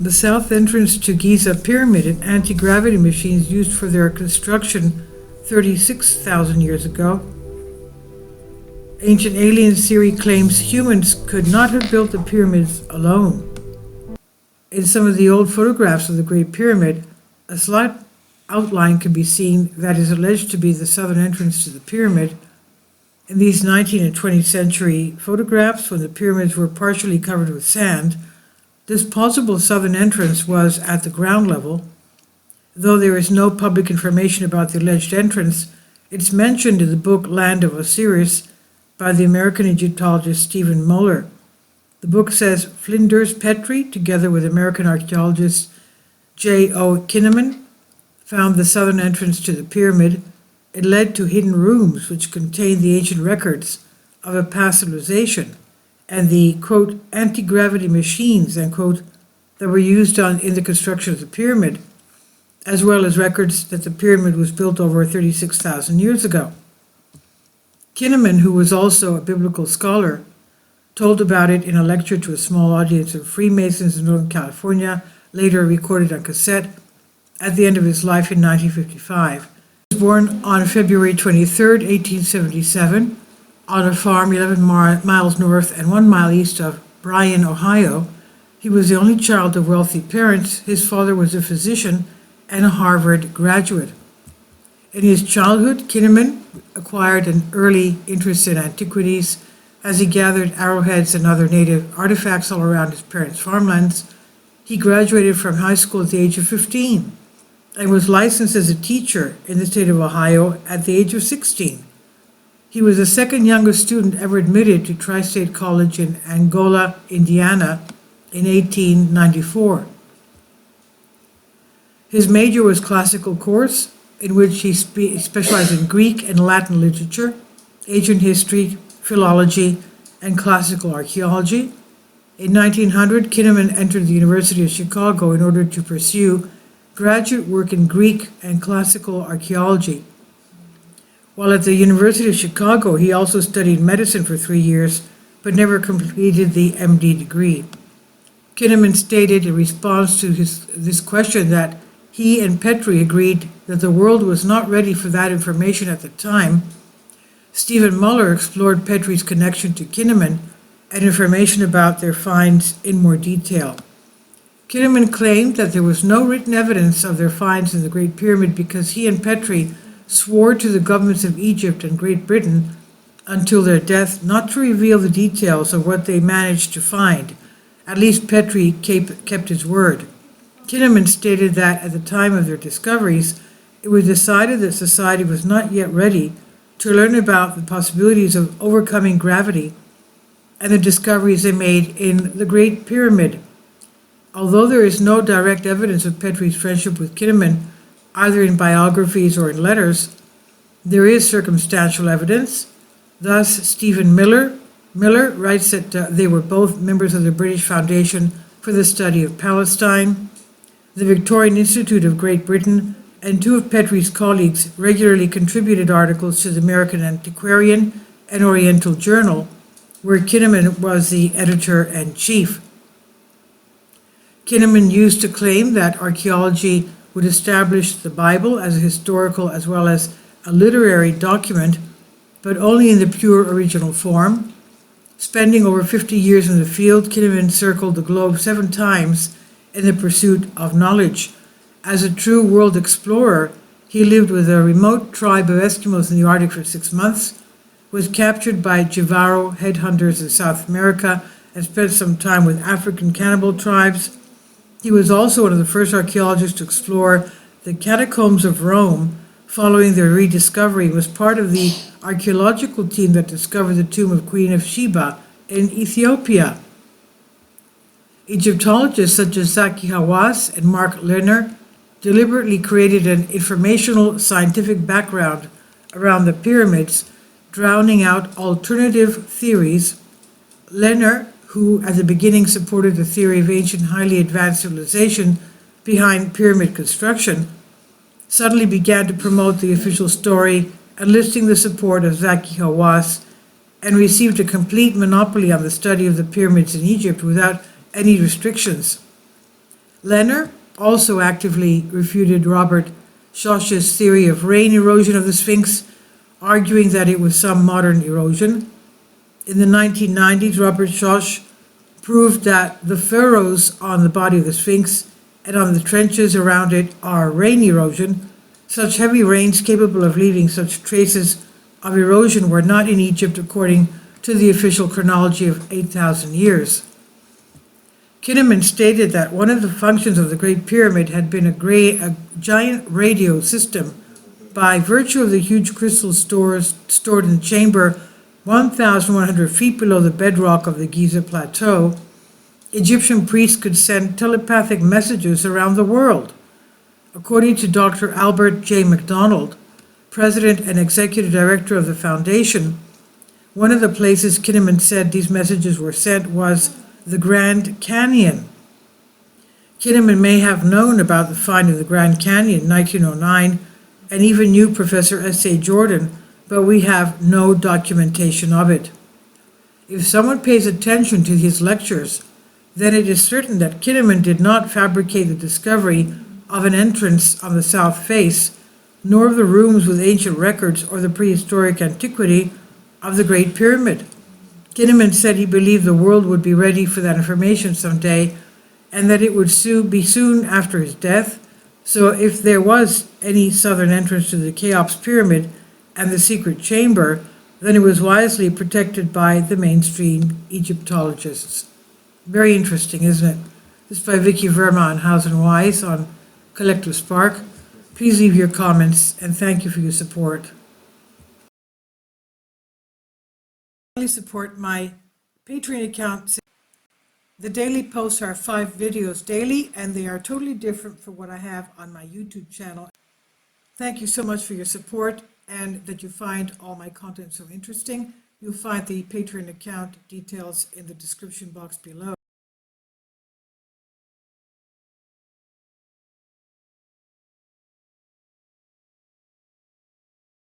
The south entrance to Giza pyramid and anti-gravity machines used for their construction 36,000 years ago. Ancient alien theory claims humans could not have built the pyramids alone. In some of the old photographs of the Great Pyramid, a slight outline can be seen that is alleged to be the southern entrance to the pyramid. In these 19th and 20th century photographs, when the pyramids were partially covered with sand, this possible southern entrance was at the ground level. Though there is no public information about the alleged entrance, it's mentioned in the book Land of Osiris by the American Egyptologist Stephen Muller. The book says Flinders Petrie, together with American archaeologist J.O. Kinnaman, found the southern entrance to the pyramid. It led to hidden rooms which contained the ancient records of a past civilization and the, quote, anti-gravity machines, end quote, that were used in the construction of the pyramid, as well as records that the pyramid was built over 36,000 years ago. Kinnaman, who was also a biblical scholar, told about it in a lecture to a small audience of Freemasons in Northern California, later recorded on cassette, at the end of his life in 1955. He was born on February 23, 1877, on a farm 11 miles north and 1 mile east of Bryan, Ohio. He was the only child of wealthy parents. His father was a physician and a Harvard graduate. In his childhood, Kinnaman acquired an early interest in antiquities as he gathered arrowheads and other native artifacts all around his parents' farmlands. He graduated from high school at the age of 15 and was licensed as a teacher in the state of Ohio at the age of 16. He was the second youngest student ever admitted to Tri-State College in Angola, Indiana, in 1894. His major was classical course, in which he specialized in Greek and Latin literature, ancient history, philology, and classical archaeology. In 1900, Kinnaman entered the University of Chicago in order to pursue graduate work in Greek and classical archaeology. While at the University of Chicago, he also studied medicine for 3 years, but never completed the MD degree. Kinnaman stated in response to this question that he and Petrie agreed that the world was not ready for that information at the time. Stephen Muller explored Petrie's connection to Kinnaman and information about their finds in more detail. Kinnaman claimed that there was no written evidence of their finds in the Great Pyramid because he and Petrie swore to the governments of Egypt and Great Britain until their death not to reveal the details of what they managed to find. At least Petrie kept his word. Kinnaman stated that at the time of their discoveries, it was decided that society was not yet ready to learn about the possibilities of overcoming gravity and the discoveries they made in the Great Pyramid. Although there is no direct evidence of Petrie's friendship with Kinnaman, either in biographies or in letters, there is circumstantial evidence. Thus, Stephen Miller writes that they were both members of the British Foundation for the Study of Palestine. The Victorian Institute of Great Britain and two of Petrie's colleagues regularly contributed articles to the American Antiquarian and Oriental Journal, where Kinnaman was the editor-in-chief. Kinnaman used to claim that archaeology would establish the Bible as a historical as well as a literary document, but only in the pure original form. Spending over 50 years in the field, Kinnaman circled the globe 7 times in the pursuit of knowledge. As a true world explorer, he lived with a remote tribe of Eskimos in the Arctic for 6 months, was captured by Jivaro headhunters in South America, and spent some time with African cannibal tribes. He was also one of the first archaeologists to explore the catacombs of Rome following their rediscovery, was part of the archaeological team that discovered the tomb of Queen of Sheba in Ethiopia. Egyptologists such as Zaki Hawass and Mark Lehner deliberately created an informational scientific background around the pyramids, drowning out alternative theories. Lehner, who at the beginning supported the theory of ancient highly advanced civilization behind pyramid construction, suddenly began to promote the official story, enlisting the support of Zaki Hawass, and received a complete monopoly on the study of the pyramids in Egypt without any restrictions. Lehner also actively refuted Robert Schoch's theory of rain erosion of the Sphinx, arguing that it was some modern erosion. In the 1990s, Robert Schoch proved that the furrows on the body of the Sphinx and on the trenches around it are rain erosion. Such heavy rains capable of leaving such traces of erosion were not in Egypt according to the official chronology of 8,000 years. Kinnaman stated that one of the functions of the Great Pyramid had been a giant radio system. By virtue of the huge crystal stores stored in the chamber 1,100 feet below the bedrock of the Giza Plateau, Egyptian priests could send telepathic messages around the world. According to Dr. Albert J. MacDonald, president and executive director of the foundation, one of the places Kinnaman said these messages were sent was the Grand Canyon. Kinnaman may have known about the find of the Grand Canyon in 1909 and even knew Professor S.A. Jordan, but we have no documentation of it. If someone pays attention to his lectures, then it is certain that Kinnaman did not fabricate the discovery of an entrance on the south face, nor of the rooms with ancient records or the prehistoric antiquity of the Great Pyramid. Kinnaman said he believed the world would be ready for that information someday, and that it would be soon after his death. So if there was any southern entrance to the Cheops Pyramid and the secret chamber, then it was wisely protected by the mainstream Egyptologists. Very interesting, isn't it? This is by Vicky Verma and Hausen Weiss on Collective Spark. Please leave your comments, and thank you for your support. Please support my Patreon account. The daily posts are 5 videos daily, and they are totally different from what I have on my YouTube channel. Thank you so much for your support and that you find all my content so interesting. You'll find the Patreon account details in the description box below.